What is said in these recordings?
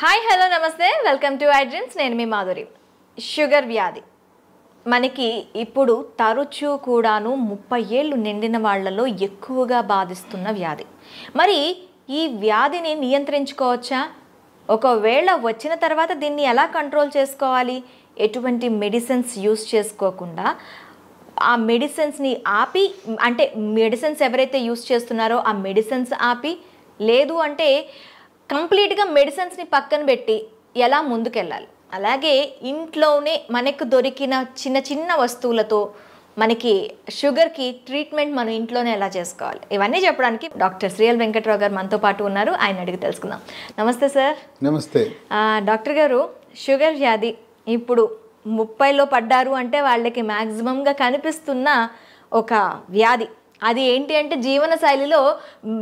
Hi hello నమస్తే welcome to iDreams. నేను మీ Madhuri. Sugar వ్యాధి మనకి ఇప్పుడు తరచూ కూడాను 30 ఏళ్ళు నిండిన వాళ్ళలో ఎక్కువగా బాధిస్తున్న వ్యాధి. మరి ఈ వ్యాధిని నియంత్రించుకోవచ్చా? ఒకవేళ వచ్చిన తర్వాత దీన్ని ఎలా కంట్రోల్ చేసుకోవాలి? ఎటువంటి మెడిసిన్స్ యూస్ చేసుకోకుండా ఆ మెడిసిన్స్ని ఆపి, అంటే మెడిసిన్స్ ఎవరైతే యూస్ చేస్తున్నారో ఆ మెడిసిన్స్ ఆపి, లేదు అంటే కంప్లీట్గా మెడిసిన్స్ని పక్కన పెట్టి ఎలా ముందుకెళ్ళాలి? అలాగే ఇంట్లోనే మనకు దొరికిన చిన్న చిన్న వస్తువులతో మనకి షుగర్కి ట్రీట్మెంట్ మనం ఇంట్లోనే ఎలా చేసుకోవాలి? ఇవన్నీ చెప్పడానికి డాక్టర్ శ్రీఎల్ వెంకట్రావు గారు మనతో పాటు ఉన్నారు. ఆయన అడిగి తెలుసుకుందాం. నమస్తే సార్. నమస్తే డాక్టర్ గారు, షుగర్ వ్యాధి ఇప్పుడు 30లో పడ్డారు అంటే వాళ్ళకి మ్యాక్సిమంగా కనిపిస్తున్న ఒక వ్యాధి. అది ఏంటి అంటే జీవన శైలిలో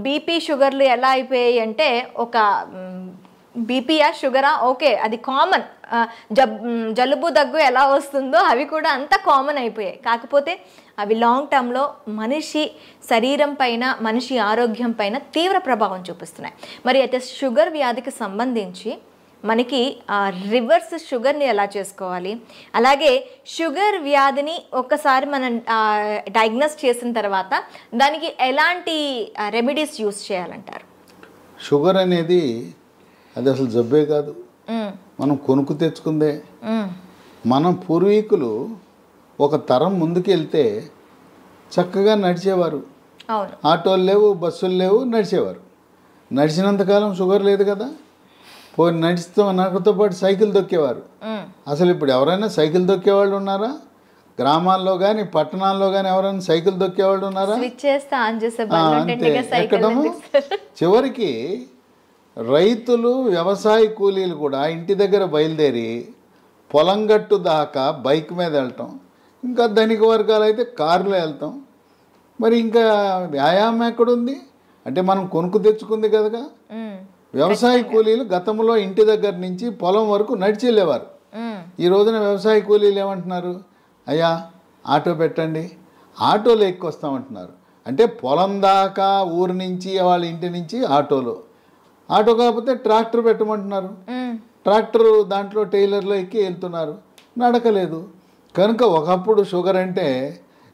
బీపీ షుగర్లు ఎలా అయిపోయాయి అంటే, ఒక బీపీయా షుగరా ఓకే అది కామన్, జలుబు దగ్గు ఎలా వస్తుందో అవి కూడా అంత కామన్ అయిపోయాయి. కాకపోతే అవి లాంగ్ టర్మ్లో మనిషి శరీరం పైన, మనిషి ఆరోగ్యం పైన తీవ్ర ప్రభావం చూపిస్తున్నాయి. మరి అయితే షుగర్ వ్యాధికి సంబంధించి మనకి రివర్స్ షుగర్ని ఎలా చేసుకోవాలి, అలాగే షుగర్ వ్యాధిని ఒక్కసారి మనం డయాగ్నోస్ చేసిన తర్వాత దానికి ఎలాంటి రెమెడీస్ యూస్ చేయాలంటారు? షుగర్ అనేది అది అసలు జబ్బే కాదు, మనం కొనుక్కు తెచ్చుకుందే. మన పూర్వీకులు ఒక తరం ముందుకు వెళ్తే చక్కగా నడిచేవారు. ఆటోలు లేవు, బస్సులు లేవు, నడిచేవారు. నడిచినంతకాలం షుగర్ లేదు కదా. పోయి నడిస్తూ నాకుతో పాటు సైకిల్ దొక్కేవారు. అసలు ఇప్పుడు ఎవరైనా సైకిల్ దొక్కేవాళ్ళు ఉన్నారా? గ్రామాల్లో కానీ పట్టణాల్లో కానీ ఎవరైనా సైకిల్ దొక్కేవాళ్ళు ఉన్నారా? అంతే. ఎక్కడము చివరికి రైతులు, వ్యవసాయ కూలీలు కూడా ఇంటి దగ్గర బయలుదేరి పొలం గట్టు దాకా బైక్ మీద వెళ్ళటం, ఇంకా ధనిక వర్గాలు అయితే కారులో వెళ్తాం. మరి ఇంకా వ్యాయామం ఎక్కడుంది? అంటే మనం కొనుక్కు తెచ్చుకుంది కదా. వ్యవసాయ కూలీలు గతంలో ఇంటి దగ్గర నుంచి పొలం వరకు నడిచి వెళ్ళేవారు. ఈ రోజున వ్యవసాయ కూలీలు ఏమంటున్నారు? అయ్యా ఆటో పెట్టండి, ఆటోలో ఎక్కొస్తామంటున్నారు. అంటే పొలం దాకా ఊరు నుంచి వాళ్ళ ఇంటి నుంచి ఆటోలో, ఆటో కాకపోతే ట్రాక్టర్ పెట్టమంటున్నారు. ట్రాక్టర్ దాంట్లో టైలర్లో ఎక్కి వెళ్తున్నారు, నడకలేదు. కనుక ఒకప్పుడు షుగర్ అంటే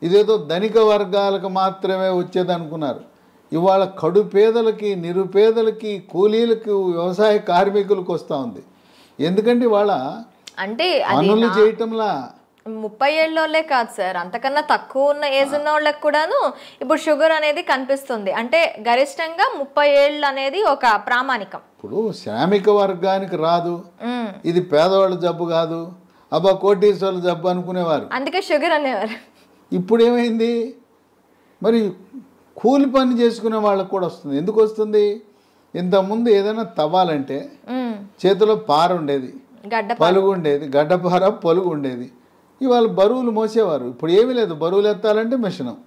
ఇదేదో ధనిక వర్గాలకు మాత్రమే వచ్చేది అనుకున్నారు. ఇవాళ కడు పేదలకి, నిరుపేదలకి, కూలీలకు, వ్యవసాయ కార్మికులకు వస్తూ ఉంది. ఎందుకంటే ఇవాళ అంటే పనులు చేయటంలా 30 ఏళ్ళోళ్ళే కాదు సార్, అంతకన్నా తక్కువ ఉన్న ఏజ్ ఉన్న వాళ్ళకి కూడాను ఇప్పుడు షుగర్ అనేది కనిపిస్తుంది. అంటే గరిష్టంగా 30 ఏళ్ళు అనేది ఒక ప్రామాణికం. ఇప్పుడు శ్రామిక వర్గానికి రాదు, ఇది పేదవాళ్ళ జబ్బు కాదు, అబ్బా కోటీశ్వర్ల జబ్బు అనుకునేవారు, అందుకే షుగర్ అనేవారు. ఇప్పుడు ఏమైంది? మరి కూలి పని చేసుకునే వాళ్ళకు కూడా వస్తుంది. ఎందుకు వస్తుంది? ఇంతకుముందు ఏదైనా తవ్వాలంటే చేతిలో పార ఉండేది, పలుగు ఉండేది, గడ్డపార పలుగు ఉండేది. ఇవాళ బరువులు మోసేవారు. ఇప్పుడు ఏమీ లేదు, బరువులు ఎత్తాలంటే మిషనం,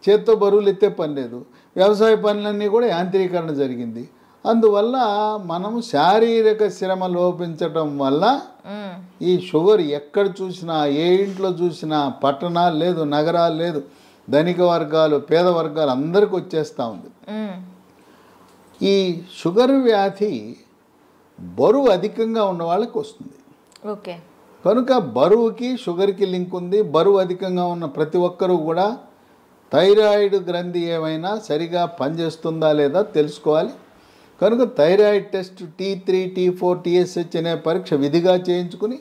చేత్తో బరువులు ఎత్తే పని లేదు. వ్యవసాయ పనులన్నీ కూడా యాంత్రీకరణ జరిగింది. అందువల్ల మనము శారీరక శ్రమ లోపించటం వల్ల ఈ షుగర్ ఎక్కడ చూసినా, ఏ ఇంట్లో చూసినా, పట్టణాలు లేదు, నగరాలు లేదు, ధనిక వర్గాలు, పేద వర్గాలు అందరికి వచ్చేస్తూ ఉంది. ఈ షుగర్ వ్యాధి బరువు అధికంగా ఉన్న వాళ్ళకి వస్తుంది. ఓకే. కనుక బరువుకి షుగర్కి లింక్ ఉంది. బరువు అధికంగా ఉన్న ప్రతి ఒక్కరూ కూడా థైరాయిడ్ గ్రంథి ఏమైనా సరిగా పనిచేస్తుందా లేదా తెలుసుకోవాలి. కనుక thyroid test T3, T4, TSH అనే పరీక్ష విధిగా చేయించుకుని,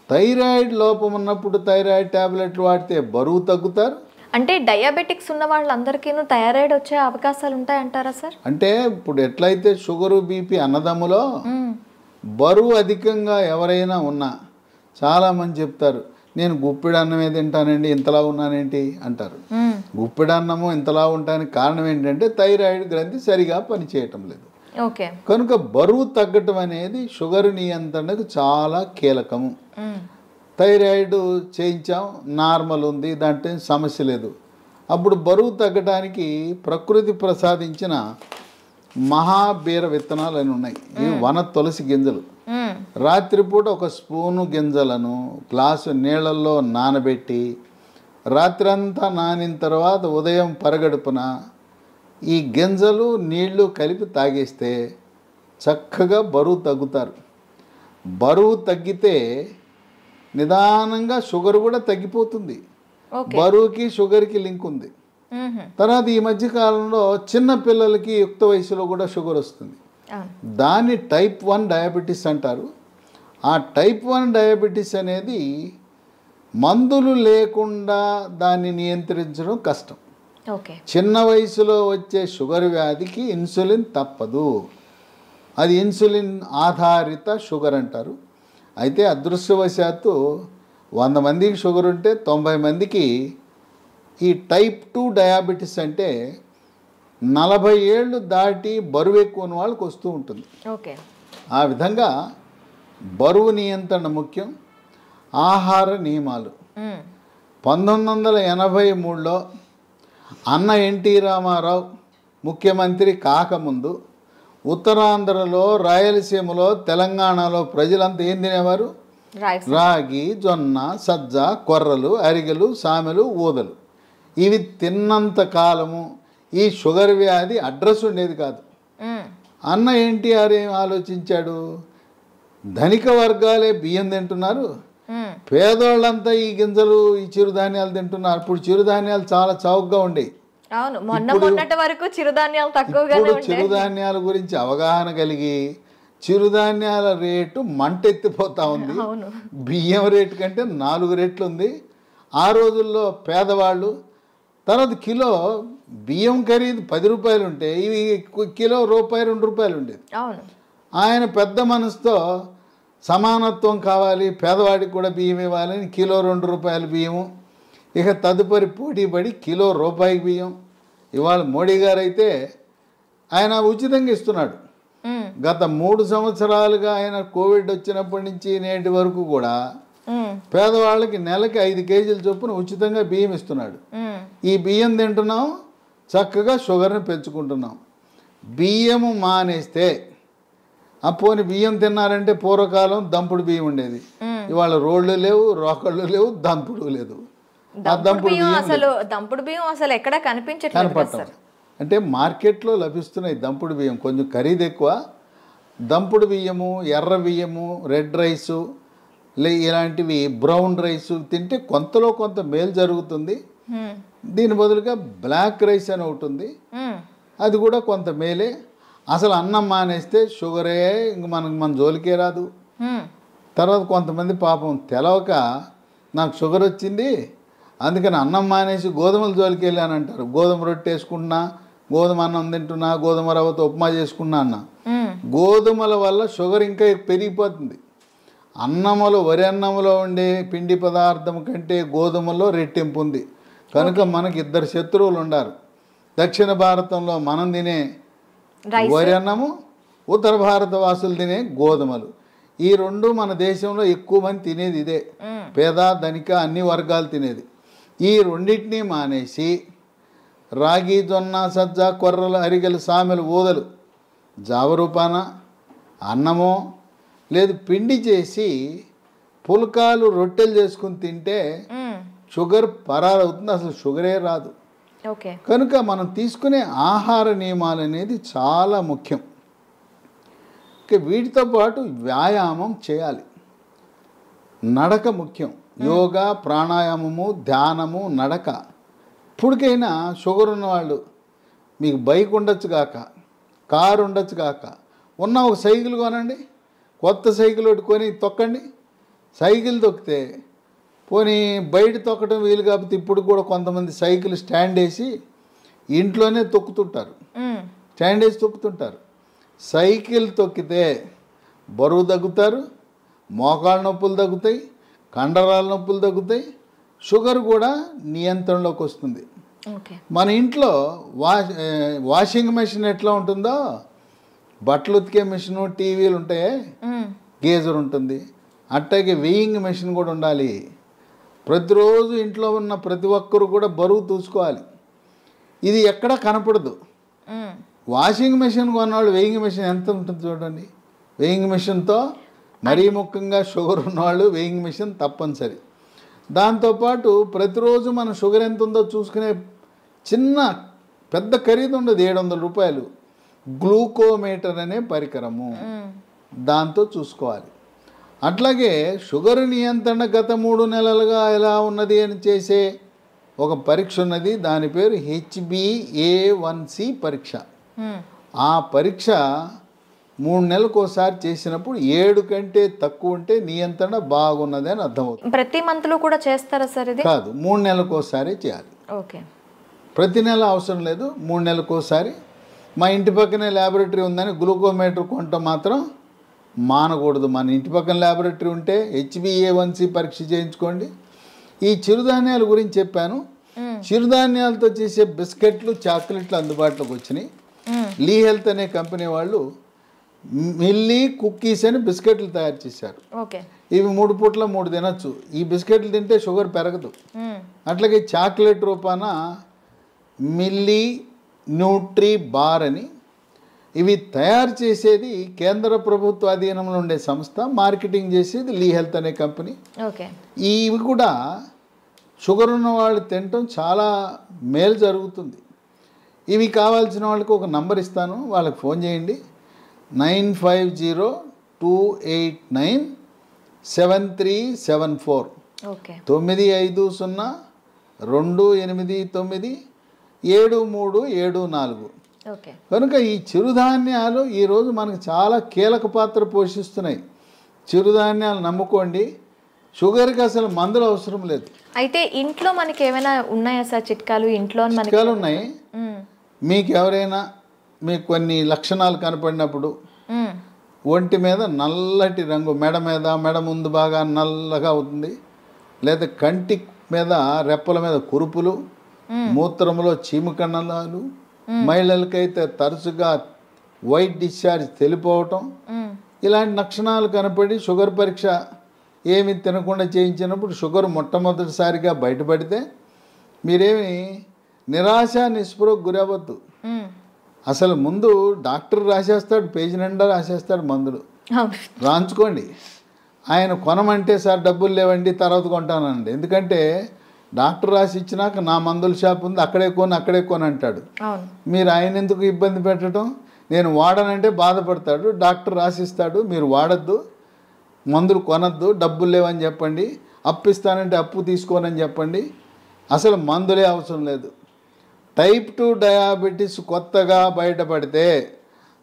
థైరాయిడ్ లోపం ఉన్నప్పుడు థైరాయిడ్ ట్యాబ్లెట్లు వాడితే బరువు తగ్గుతారు. అంటే డయాబెటిక్స్ ఉన్న వాళ్ళందరికీ థైరాయిడ్ వచ్చే అవకాశాలు ఉంటాయంటారా సార్? అంటే ఇప్పుడు ఎట్లయితే షుగరు, బీపీ అన్నదమ్ములో బరువు అధికంగా ఎవరైనా ఉన్నా చాలామంది చెప్తారు, నేను గుప్పిడి అన్నమే తింటానండి, ఇంతలా ఉన్నానేంటి అంటారు. గుప్పిడి అన్నము ఇంతలా ఉండడానికి కారణం ఏంటంటే థైరాయిడ్ గ్రంథి సరిగా పనిచేయటం లేదు. ఓకే. కనుక బరువు తగ్గటం అనేది షుగర్ నియంత్రణకు చాలా కీలకము. థైరాయిడ్ చేయించాం, నార్మల్ ఉంది, దాంట్లో సమస్య లేదు. అప్పుడు బరువు తగ్గడానికి ప్రకృతి ప్రసాదించిన మహాబీర విత్తనాలు అని ఉన్నాయి. ఇవి వన తులసి గింజలు. రాత్రిపూట ఒక స్పూను గింజలను గ్లాసు నీళ్ళల్లో నానబెట్టి రాత్రంతా నానిన తర్వాత ఉదయం పరగడుపున ఈ గింజలు నీళ్లు కలిపి తాగేస్తే చక్కగా బరువు తగ్గుతారు. బరువు తగ్గితే నిదానంగా షుగర్ కూడా తగ్గిపోతుంది. బరువుకి షుగర్కి లింక్ ఉంది. తర్వాత ఈ మధ్య కాలంలో చిన్న పిల్లలకి యుక్త వయసులో కూడా షుగర్ వస్తుంది. దాన్ని టైప్ 1 డయాబెటీస్ అంటారు. ఆ టైప్ 1 డయాబెటీస్ అనేది మందులు లేకుండా దాన్ని నియంత్రించడం కష్టం. చిన్న వయసులో వచ్చే షుగర్ వ్యాధికి ఇన్సులిన్ తప్పదు. అది ఇన్సులిన్ ఆధారిత షుగర్ అంటారు. అయితే అదృష్టవశాత్తు 100 మందికి షుగర్ ఉంటే 90 మందికి ఈ టైప్ 2 డయాబెటీస్ అంటే 40 ఏళ్ళు దాటి బరువు ఎక్కువ ఉన్న వాళ్ళకి వస్తూ ఉంటుంది. ఆ విధంగా బరువు నియంత్రణ ముఖ్యం. ఆహార నియమాలు 1983లో అన్న ఎన్టీ రామారావు ముఖ్యమంత్రి కాకముందు ఉత్తరాంధ్రలో, రాయలసీమలో, తెలంగాణలో ప్రజలంతా ఏం తినేవారు? రాగి, జొన్న, సజ్జ, కొర్రలు, అరిగెలు, సామెలు, ఊదలు. ఇవి తిన్నంత కాలము ఈ షుగర్ వ్యాధి అడ్రస్ ఉండేది కాదు. అన్న ఎన్టీఆర్ ఏం ఆలోచించాడు? ధనిక వర్గాలే బియ్యం తింటున్నారు, పేదోళ్ళంతా ఈ గింజలు, ఈ చిరుధాన్యాలు తింటున్నారు. ఇప్పుడు చిరుధాన్యాలు చాలా చౌకగా ఉండేవి. చిరుధాన్యాల గురించి అవగాహన కలిగి చిరుధాన్యాల రేటు మంటెత్తిపోతా ఉంది. బియ్యం రేటు కంటే 4 రెట్లు ఉంది. ఆ రోజుల్లో పేదవాళ్ళు తర్వాత కిలో బియ్యం ఖరీదు 10 రూపాయలు ఉంటే ఇవి కిలో రూపాయి 2 రూపాయలు ఉండేది. ఆయన పెద్ద మనసుతో సమానత్వం కావాలి, పేదవాడికి కూడా బియ్యం ఇవ్వాలని కిలో 2 రూపాయల బియ్యము. ఇక తదుపరి పోటీపడి కిలో రూపాయికి బియ్యం. ఇవాళ మోడీ గారు అయితే ఆయన ఉచితంగా ఇస్తున్నాడు. గత 3 సంవత్సరాలుగా ఆయన కోవిడ్ వచ్చినప్పటి నుంచి నేటి వరకు కూడా పేదవాళ్ళకి నెలకి 5 కేజీల చొప్పున ఉచితంగా బియ్యం ఇస్తున్నాడు. ఈ బియ్యం తింటున్నాం, చక్కగా షుగర్ని పెంచుకుంటున్నాం. బియ్యము మానేస్తే పోని బియ్యం తిన్నారంటే పూర్వకాలం దంపుడు బియ్యం ఉండేది. ఇవాళ రోళ్ళు లేవు, రోకళ్ళు లేవు, దంపుడు లేదు. దంపుడు బియ్యం అసలు ఎక్కడ కనపడటం అంటే మార్కెట్లో లభిస్తున్నాయి దంపుడు బియ్యం, కొంచెం ఖరీదు ఎక్కువ. దంపుడు బియ్యము, ఎర్ర బియ్యము, రెడ్ రైసు ఇలాంటివి, బ్రౌన్ రైసు తింటే కొంతలో కొంత మేలు జరుగుతుంది. దీని బదులుగా బ్లాక్ రైస్ అని ఒకటి ఉంది, అది కూడా కొంత మేలే. అసలు అన్నం మానేస్తే షుగరే ఇంక మన జోలికే రాదు. తర్వాత కొంతమంది పాపం తెలవక నాకు షుగర్ వచ్చింది అందుకని అన్నం మానేసి గోధుమల జోలికి వెళ్ళాను అంటారు. గోధుమ రొట్టె వేసుకుంటున్నా, గోధుమ అన్నం తింటున్నా, గోధుమ రవ్వతో ఉప్మా చేసుకున్నా అన్న. గోధుమల వల్ల షుగర్ ఇంకా పెరిగిపోతుంది. అన్నములో, వరి అన్నములో ఉండే పిండి పదార్థం కంటే గోధుమలో రెట్టింపు ఉంది. కనుక మనకి 2 శత్రువులు ఉండారు. దక్షిణ భారతంలో మనం తినే వరి అన్నము, ఉత్తర భారత వాసులు తినే గోధుమలు. ఈ 2 మన దేశంలో ఎక్కువ మంది తినేది ఇదే. పేద, ధనిక అన్ని వర్గాలు తినేది. ఈ రెండింటినీ మానేసి రాగి, జొన్న, సజ్జ, కొర్రలు, అరిగెలు, సామెలు, ఊదలు జావరూపాన అన్నమో లేదు పిండి చేసి పుల్కాలు, రొట్టెలు చేసుకుని తింటే షుగర్ పరారవుతుంది, అసలు షుగరే రాదు. కనుక మనం తీసుకునే ఆహార నియమాలు అనేది చాలా ముఖ్యం. వీటితో పాటు వ్యాయామం చేయాలి. నడక ముఖ్యం. యోగా, ప్రాణాయామము, ధ్యానము, నడక. ఇప్పటికైనా షుగర్ ఉన్నవాళ్ళు మీకు బైక్ ఉండొచ్చు కాక, కారు ఉండొచ్చు కాక, ఉన్న ఒక సైకిల్ కొనండి, కొత్త సైకిల్ కొని తొక్కండి. సైకిల్ తొక్కితే పోనీ బయట తొక్కడం వీలు కాకపోతే ఇప్పుడు కూడా కొంతమంది సైకిల్ స్టాండ్ వేసి ఇంట్లోనే తొక్కుతుంటారు, స్టాండ్ వేసి తొక్కుతుంటారు. సైకిల్ తొక్కితే బరువు తగ్గుతారు, మోకాళ్ళ నొప్పులు తగ్గుతాయి, కండరాల నొప్పులు తగ్గుతాయి, షుగర్ కూడా నియంత్రణలోకి వస్తుంది. మన ఇంట్లో వాషింగ్ మెషిన్ ఎట్లా ఉంటుందో, బట్టలు ఉతికే మిషన్, టీవీలు ఉంటాయి, గేజర్ ఉంటుంది, అట్టాగే వెయింగ్ మెషిన్ కూడా ఉండాలి. ప్రతిరోజు ఇంట్లో ఉన్న ప్రతి ఒక్కరు కూడా బరువు చూసుకోవాలి. ఇది ఎక్కడా కనపడదు. వాషింగ్ మెషిన్ కొన్నవాళ్ళు వెయింగ్ మెషిన్ ఎంత ఉంటుంది చూడండి. వెయింగ్ మెషిన్తో మరీ ముఖ్యంగా షుగర్ ఉన్నవాళ్ళు వెయింగ్ మెషిన్ తప్పనిసరి. దాంతోపాటు ప్రతిరోజు మన షుగర్ ఎంత ఉందో చూసుకునే చిన్న పెద్ద ఖరీదు ఉండదు, 700 రూపాయలు. గ్లూకోమీటర్ అనే పరికరము, దాంతో చూసుకోవాలి. అట్లాగే షుగర్ నియంత్రణ గత 3 నెలలుగా ఎలా ఉన్నది అని చేసే ఒక పరీక్ష ఉన్నది. దాని పేరు HbA1c పరీక్ష. ఆ పరీక్ష 3 నెలలకు ఒకసారి చేసినప్పుడు 7 కంటే తక్కువ ఉంటే నియంత్రణ బాగున్నది అని అర్థమవుతుంది. ప్రతి మంత్లో కూడా చేస్తారా సార్ ఇది? కాదు, 3 నెలలకు ఒకసారి చేయాలి. ఓకే. ప్రతి నెల అవసరం లేదు, 3 నెలలకు ఒకసారి. మా ఇంటి పక్కనే ల్యాబొరేటరీ ఉందని గ్లూకోమీటర్ కొనటం మాత్రం మానకూడదు. మన ఇంటి పక్కన ల్యాబొరేటరీ ఉంటే HbA1c పరీక్ష చేయించుకోండి. ఈ చిరుధాన్యాల గురించి చెప్పాను. చిరుధాన్యాలతో చేసే బిస్కెట్లు, చాక్లెట్లు అందుబాటులోకి వచ్చినాయి. లీ హెల్త్ అనే కంపెనీ వాళ్ళు మిల్లీ కుక్కీస్ అని బిస్కెట్లు తయారు చేశారు. ఇవి 3 పూట్ల 3 తినచ్చు. ఈ బిస్కెట్లు తింటే షుగర్ పెరగదు. అట్లాగే చాక్లెట్ రూపాన మిల్లీ న్యూట్రీ బార్ అని, ఇవి తయారు చేసేది కేంద్ర ప్రభుత్వ అధీనంలో ఉండే సంస్థ, మార్కెటింగ్ చేసేది లీ హెల్త్ అనే కంపెనీ. ఇవి కూడా షుగర్ ఉన్న వాళ్ళు తినటం చాలా మేలు జరుగుతుంది. ఇవి కావాల్సిన వాళ్ళకి ఒక నంబర్ ఇస్తాను, వాళ్ళకి ఫోన్ చేయండి. 9502897374 95028973774. కనుక ఈ చిరుధాన్యాలు ఈరోజు మనకు చాలా కీలక పాత్ర పోషిస్తున్నాయి. చిరుధాన్యాలు నమ్ముకోండి, షుగర్కి అసలు మందులు అవసరం లేదు. అయితే ఇంట్లో మనకి ఏమైనా ఉన్నాయా సార్ చిట్కాలు? ఇంట్లో చిట్కాలు ఉన్నాయి. మీకు ఎవరైనా మీకు కొన్ని లక్షణాలు కనపడినప్పుడు ఒంటి మీద నల్లటి రంగు, మెడ ముందు బాగా నల్లగా అవుతుంది, లేదా కంటి మీద రెప్పల మీద కురుపులు, మూత్రంలో చీమకణాలు, మహిళలకైతే తరచుగా వైట్ డిశ్చార్జ్ తెలిపోవటం, ఇలాంటి లక్షణాలు కనపడి షుగర్ పరీక్ష ఏమి తినకుండా చేయించినప్పుడు షుగర్ మొట్టమొదటిసారిగా బయటపడితే మీరేమి నిరాశ నిస్పృహకు గురవద్దు. అసలు ముందు డాక్టర్ రాసేస్తాడు, పేజీ నిండా రాసేస్తాడు మందులు, రాంచుకోండి. ఆయన కొనమంటే సార్ డబ్బులు లేవండి తర్వాత కొంటానండి. ఎందుకంటే డాక్టర్ రాసి ఇచ్చినాక నా మందుల షాప్ ఉంది అక్కడే కొని అంటాడు. మీరు ఆయన ఎందుకు ఇబ్బంది పెట్టడం? నేను వాడనంటే బాధపడతాడు. డాక్టర్ రాసిస్తాడు, మీరు వాడద్దు, మందులు కొనద్దు, డబ్బులు లేవని చెప్పండి, అప్పు ఇస్తానంటే అప్పు తీసుకోనని చెప్పండి. అసలు మందులే అవసరం లేదు. టైప్ 2 డయాబెటీస్ కొత్తగా బయటపడితే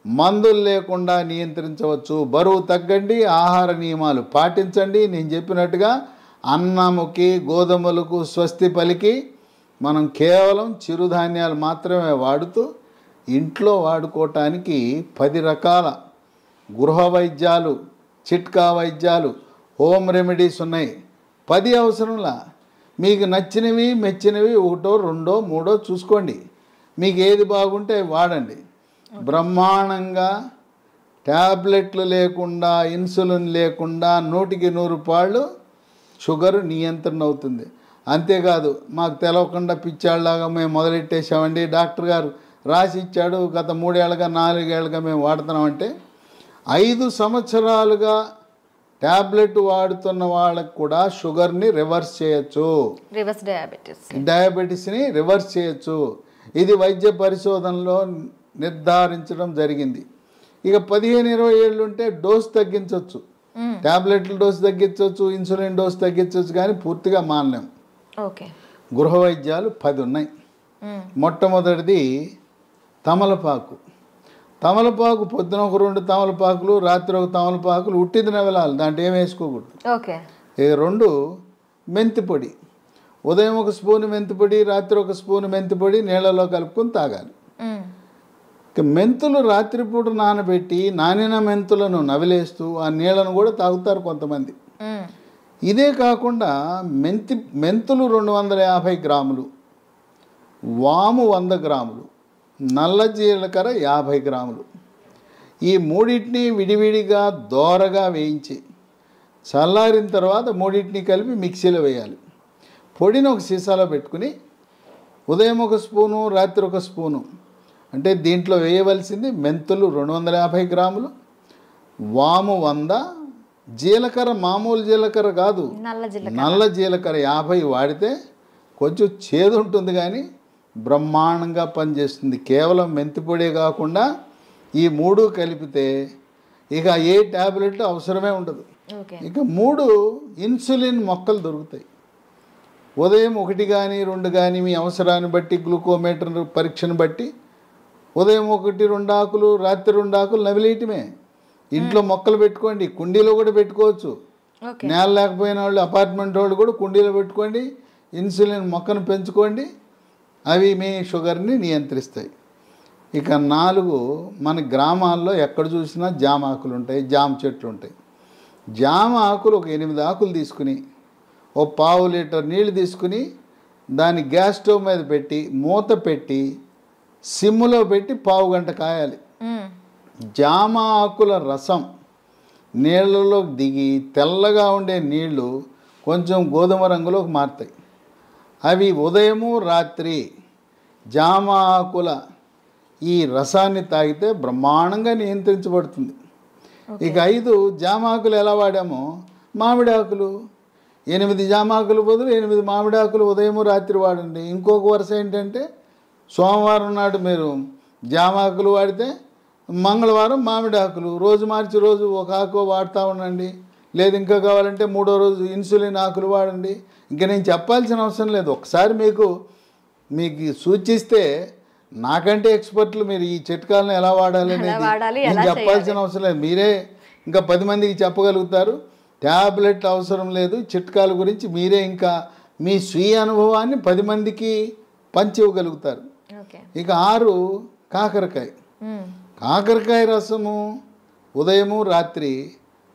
మందులు లేకుండా నియంత్రించవచ్చు. బరువు తగ్గండి, ఆహార నియమాలు పాటించండి. నేను చెప్పినట్టుగా అన్నముకి గోధుమలకు స్వస్తి పలికి మనం కేవలం చిరుధాన్యాలు మాత్రమే వాడుతూ ఇంట్లో వాడుకోవటానికి 10 రకాల గృహ వైద్యాలు, చిట్కా వైద్యాలు, హోమ్ రెమెడీస్ ఉన్నాయి. 10 అవసరంలా. మీకు నచ్చినవి మెచ్చినవి 1, 2, 3 చూసుకోండి. మీకు ఏది బాగుంటే వాడండి. బ్రహ్మాండంగా ట్యాబ్లెట్లు లేకుండా, ఇన్సులిన్ లేకుండా 100కి 100 పాళ్ళు షుగర్ నియంత్రణ అవుతుంది. అంతేకాదు మాకు తెలవకుండా పిచ్చాళ్ళలాగా మేము మొదలెట్టేసామండి, డాక్టర్ గారు రాసి ఇచ్చాడు, గత 3 ఏళ్ళుగా 4 ఏళ్ళుగా మేము వాడుతున్నామంటే 5 సంవత్సరాలుగా ట్యాబ్లెట్ వాడుతున్న వాళ్ళకు కూడా షుగర్ని రివర్స్ చేయొచ్చు, డయాబెటీస్ని రివర్స్ చేయొచ్చు. ఇది వైద్య పరిశోధనలో నిర్ధారించడం జరిగింది. ఇక 15-20 ఏళ్ళు ఉంటే డోస్ తగ్గించవచ్చు, ట్యాబ్లెట్ల డోస్ తగ్గించవచ్చు, ఇన్సులిన్ డోస్ తగ్గించవచ్చు, కానీ పూర్తిగా మానలేం. గృహ వైద్యాలు 10 ఉన్నాయి. మొట్టమొదటిది తమలపాకు. తమలపాకు పొద్దున ఒక 2 తమలపాకులు, రాత్రి ఒక తమలపాకులు ఉట్టిది నవలాలి, దాంట్లో ఏం వేసుకోకూడదు. ఇక 2 మెంతిపొడి. ఉదయం 1 స్పూన్ మెంతిపొడి, రాత్రి 1 స్పూన్ మెంతిపొడి నీళ్ళలో కలుపుకొని తాగాలి. ఇక మెంతులు రాత్రిపూట నానబెట్టి నానిన మెంతులను నవిలేస్తూ ఆ నీళ్ళను కూడా తాగుతారు కొంతమంది. ఇదే కాకుండా మెంతులు 250 గ్రాములు, వాము 100 గ్రాములు, నల్ల జీలకర్ర 50 గ్రాములు. ఈ మూడింటిని విడివిడిగా దోరగా వేయించి చల్లారిన తర్వాత మూడింటిని కలిపి మిక్సీలో వేయాలి. పొడిని ఒక సీసాలో పెట్టుకుని ఉదయం 1 స్పూను, రాత్రి 1 స్పూను, అంటే దీంట్లో వేయవలసింది మెంతులు 250 గ్రాములు, వాము 100, జీలకర్ర మామూలు జీలకర్ర కాదు, నల్ల జీలకర్ర 50 వాడితే కొంచెం చేదు ఉంటుంది కానీ బ్రహ్మాండంగా పనిచేస్తుంది. కేవలం మెంతిపొడే కాకుండా ఈ 3 కలిపితే ఇక ఏ ట్యాబ్లెట్ అవసరమే ఉండదు. ఇక 3 ఇన్సులిన్ మొక్కలు దొరుకుతాయి. ఉదయం 1 కానీ 2 కానీ మీ అవసరాన్ని బట్టి గ్లూకోమీటర్ పరీక్షను బట్టి ఉదయం 1-2 ఆకులు, రాత్రి 2 ఆకులు నవిలేయటమే. ఇంట్లో మొక్కలు పెట్టుకోండి, కుండీలో కూడా పెట్టుకోవచ్చు. నేల లేకపోయిన వాళ్ళు, అపార్ట్మెంట్ వాళ్ళు కూడా కుండీలో పెట్టుకోండి, ఇన్సులిన్ మొక్కను పెంచుకోండి, అవి మీ షుగర్ని నియంత్రిస్తాయి. ఇక 4 మన గ్రామాల్లో ఎక్కడ చూసినా జామ ఆకులు ఉంటాయి, జామ చెట్లు ఉంటాయి. జామ ఆకులు ఒక 8 ఆకులు తీసుకుని ఓ 1/2 లీటర్ నీళ్ళు తీసుకుని దాన్ని గ్యాస్ స్టవ్ మీద పెట్టి మూత పెట్టి సిమ్లో పెట్టి 1/2 గంట కాయాలి. జామ ఆకుల రసం నీళ్ళలోకి దిగి తెల్లగా ఉండే నీళ్లు కొంచెం గోధుమ రంగులోకి మారుతాయి. అవి ఉదయము రాత్రి జామ ఆకుల ఈ రసాన్ని తాగితే బ్రహ్మాండంగా నియంత్రించబడుతుంది. ఇక 5 జామ ఆకులు ఎలా వాడామో మామిడి ఆకులు 8 జామ ఆకులు బదులు 8 మామిడి ఆకులు ఉదయము రాత్రి వాడండి. ఇంకొక వరుస ఏంటంటే సోమవారం నాడు మీరు జామ ఆకులు వాడితే మంగళవారం మామిడి ఆకులు, రోజు మార్చి రోజు ఒక ఆకు వాడుతూ ఉండండి. లేదు ఇంకా కావాలంటే 3వ రోజు ఇన్సులిన్ ఆకులు వాడండి. ఇంకా నేను చెప్పాల్సిన అవసరం లేదు. ఒకసారి మీకు సూచిస్తే నాకంటే ఎక్స్పర్ట్లు మీరు ఈ చిట్కాలను ఎలా వాడాలి అనేది నేను చెప్పాల్సిన అవసరం లేదు. మీరే ఇంకా 10 మందికి చెప్పగలుగుతారు. ట్యాబ్లెట్ అవసరం లేదు. చిట్కాల గురించి మీరే ఇంకా మీ స్వీయ అనుభవాన్ని 10 మందికి పంచి ఇవ్వగలుగుతారు. ఇక 6 కాకరకాయ. కాకరకాయ రసము ఉదయము రాత్రి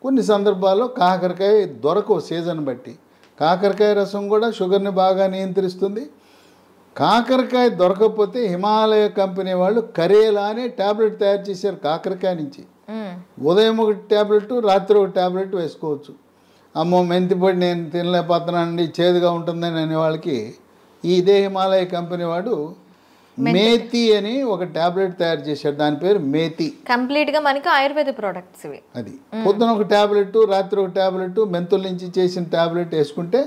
కొన్ని సందర్భాల్లో కాకరకాయ దొరకవు సీజన్ బట్టి. కాకరకాయ రసం కూడా షుగర్ని బాగా నియంత్రిస్తుంది. కాకరకాయ దొరకకపోతే హిమాలయ కంపెనీ వాళ్ళు కరేలా అనే ట్యాబ్లెట్ తయారు చేశారు కాకరకాయ నుంచి. ఉదయం 1 ట్యాబ్లెట్, రాత్రి 1 ట్యాబ్లెట్ వేసుకోవచ్చు. అమ్మో మెంతిపొడి నేను తినలేకపోతున్నానండి, చేదుగా ఉంటుందని అనే వాళ్ళకి ఇదే హిమాలయ కంపెనీ వాడు మేతి అని ఒక ట్యాబ్లెట్ తయారు చేశాడు. దాని పేరు మేతి. కంప్లీట్గా మనకి ఆయుర్వేద ప్రోడక్ట్స్ ఇవి. అది పొద్దున 1 ట్యాబ్లెట్, రాత్రి 1 ట్యాబ్లెట్, మెంతుల నుంచి చేసిన ట్యాబ్లెట్ వేసుకుంటే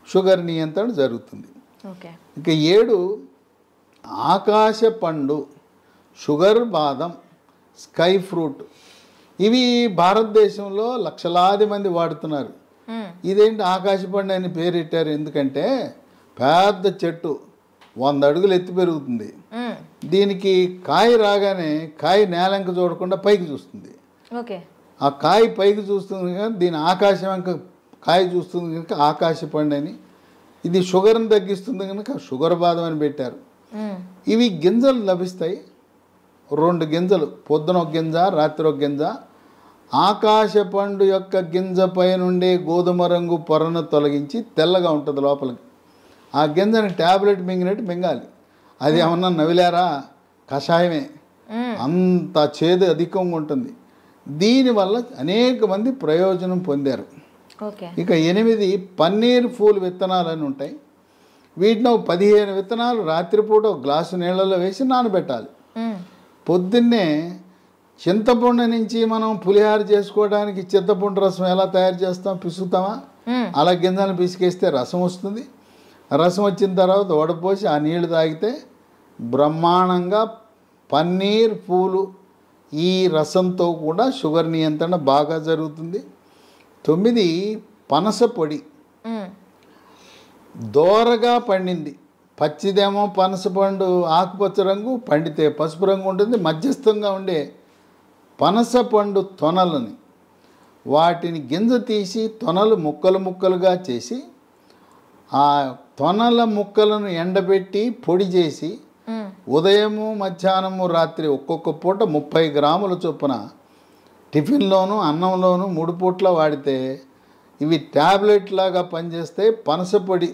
షుగర్ నియంత్రణ జరుగుతుంది. ఇక 7 ఆకాశ పండు, షుగర్ బాదం, స్కై ఫ్రూట్. ఇవి భారతదేశంలో లక్షలాది మంది వాడుతున్నారు. ఇదేంటి ఆకాశ పండు అని పేరు పెట్టారు ఎందుకంటే పెద్ద చెట్టు 100 అడుగులు ఎత్తి పెరుగుతుంది. దీనికి కాయ రాగానే కాయ నేలంక చూడకుండా పైకి చూస్తుంది. ఆ కాయ పైకి చూస్తుంది కనుక దీని ఆకాశం అంక కాయ చూస్తుంది కనుక ఆకాశ పండు అని. ఇది షుగర్ని తగ్గిస్తుంది కనుక షుగర్ బాదం అని పెట్టారు. ఇవి గింజలు లభిస్తాయి. 2 గింజలు, పొద్దున 1 గింజ, రాత్రి 1 గింజ. ఆకాశ పండు యొక్క గింజ పై నుండే గోధుమ రంగు పొరను తొలగించి తెల్లగా ఉంటుంది లోపలికి. ఆ గింజని ట్యాబ్లెట్ మింగినట్టు మింగాలి. అది ఏమన్నా నవిలారా, కషాయమే. అంత చేదు అధికంగా ఉంటుంది. దీనివల్ల అనేక మంది ప్రయోజనం పొందారు. ఇక 8 పన్నీర్ పూలు విత్తనాలు అని ఉంటాయి. వీటిని 15 విత్తనాలు రాత్రిపూట 1 గ్లాసు నీళ్ళలో వేసి నానబెట్టాలి. పొద్దున్నే చింతపండు నుంచి మనం పులిహార చేసుకోవడానికి చింతపండు రసం ఎలా తయారు చేస్తాం, పిసుకుతామా? అలా గింజలను పిసికేస్తే రసం వస్తుంది. రసం వచ్చిన తర్వాత వడపోసి ఆ నీళ్లు తాగితే బ్రహ్మాండంగా పన్నీర్ పూలు ఈ రసంతో కూడా షుగర్ నియంత్రణ బాగా జరుగుతుంది. 9 పనస పొడి. దోరగా పండింది. పచ్చిదేమో పనస పండు ఆకుపచ్చ రంగు, పండితే పసుపు రంగు ఉంటుంది. మధ్యస్థంగా ఉండే పనస పండు తొనలని వాటిని గింజ తీసి తొనలు ముక్కలు ముక్కలుగా చేసి ఆ తొనల ముక్కలను ఎండబెట్టి పొడి చేసి ఉదయము మధ్యాహ్నము రాత్రి ఒక్కొక్క పూట 30 గ్రాముల చొప్పున టిఫిన్లోను అన్నంలోను 3 పూట్ల వాడితే ఇవి ట్యాబ్లెట్ లాగా పనిచేస్తాయి. పనస పొడి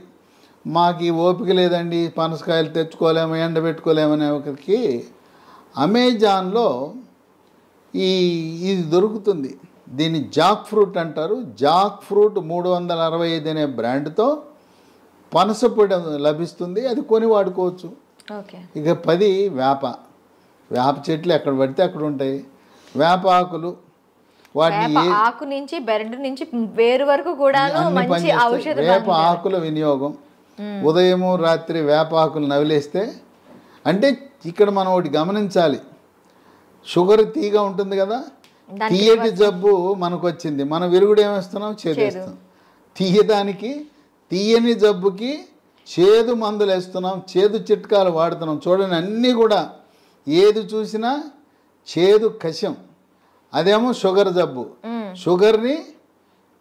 మాకు ఈ ఓపిక లేదండి, పనసకాయలు తెచ్చుకోలేము, ఎండబెట్టుకోలేమనే ఒకరికి అమెజాన్లో ఇది దొరుకుతుంది. దీన్ని జాక్ ఫ్రూట్ అంటారు. జాక్ ఫ్రూట్ 365 అనే బ్రాండ్తో పనస పొడి లభిస్తుంది. అది కొని వాడుకోవచ్చు. ఇక 10 వేప చెట్లు ఎక్కడ పడితే అక్కడ ఉంటాయి. వేప ఆకులు వాటిని ఆకు నుంచి బెరడు నుంచి వేరు వరకు కూడా మంచి ఔషధం. వేప ఆకుల వినియోగం ఉదయము రాత్రి వేప ఆకులు నవిలేస్తే, అంటే ఇక్కడ మనం ఒకటి గమనించాలి. షుగర్ తీగా ఉంటుంది కదా, తీయటి జబ్బు మనకు వచ్చింది, మనం విరుగుడు ఏమేస్తున్నాం, చేదేస్తాం. తీయదానికి, తీయని జబ్బుకి చేదు మందులు వేస్తున్నాం, చేదు చిట్కాలు వాడుతున్నాం. చూడండి, అన్నీ కూడా ఏది చూసినా చేదు కషం. అదేమో షుగర్ జబ్బు, షుగర్ని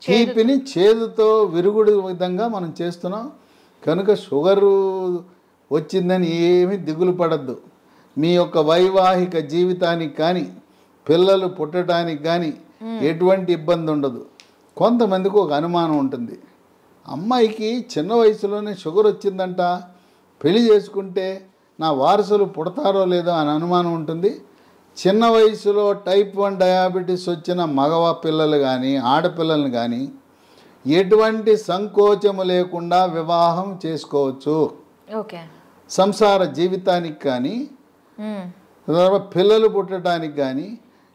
తీపిని చేదుతో విరుగుడు విధంగా మనం చేస్తున్నాం. కనుక షుగరు వచ్చిందని ఏమీ దిగులు పడద్దు. మీ యొక్క వైవాహిక జీవితానికి కానీ పిల్లలు పుట్టడానికి కానీ ఎటువంటి ఇబ్బంది ఉండదు. కొంతమందికి ఒక అనుమానం ఉంటుంది, అమ్మాయికి చిన్న వయసులోనే షుగర్ వచ్చిందంట, పెళ్లి చేసుకుంటే నా వారసులు పుడతారో లేదో అని అనుమానం ఉంటుంది. చిన్న వయసులో టైప్ 1 డయాబెటీస్ వచ్చిన మగవా పిల్లలు కానీ ఆడపిల్లలను కానీ ఎటువంటి సంకోచము లేకుండా వివాహం చేసుకోవచ్చు. ఓకే, సంసార జీవితానికి కానీ పిల్లలు పుట్టడానికి కానీ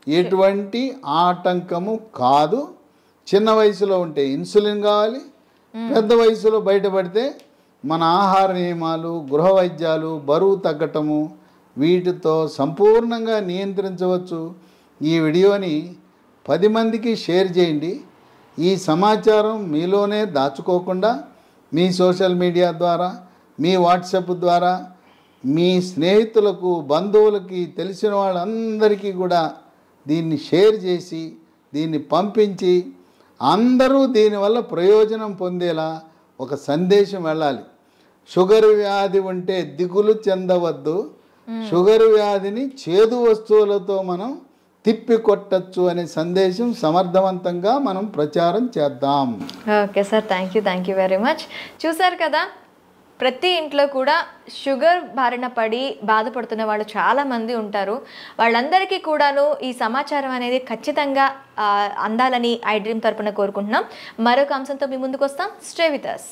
ఎటువంటి ఆటంకము కాదు. చిన్న వయసులో ఉంటే ఇన్సులిన్ కావాలి, పెద్ద వయసులో బయటపడితే మన ఆహార నియమాలు, గృహ వైద్యాలు, బరువు తగ్గటము, వీటితో సంపూర్ణంగా నియంత్రించవచ్చు. ఈ వీడియోని 10 మందికి షేర్ చేయండి. ఈ సమాచారం మీలోనే దాచుకోకుండా మీ సోషల్ మీడియా ద్వారా, మీ వాట్సాప్ ద్వారా మీ స్నేహితులకు, బంధువులకి, తెలిసిన వాళ్ళందరికీ కూడా దీన్ని షేర్ చేసి దీన్ని పంపించి అందరూ దీనివల్ల ప్రయోజనం పొందేలా ఒక సందేశం వెళ్ళాలి. షుగర్ వ్యాధి ఉంటే దిగులు చెందవద్దు, షుగర్ వ్యాధిని చేదు వస్తువులతో మనం తిప్పి కొట్టచ్చు అనే సందేశం సమర్థవంతంగా మనం ప్రచారం చేద్దాం. Okay sir, thank you very much. చూసారు కదా, ప్రతి ఇంట్లో కూడా షుగర్ బారిన పడి బాధపడుతున్న వాళ్ళు చాలామంది ఉంటారు. వాళ్ళందరికీ కూడాను ఈ సమాచారం అనేది ఖచ్చితంగా అందాలని ఐ డ్రీమ్ తరపున కోరుకుంటున్నాం. మరొక అంశంతో మీ ముందుకు వస్తాం. Stay with us.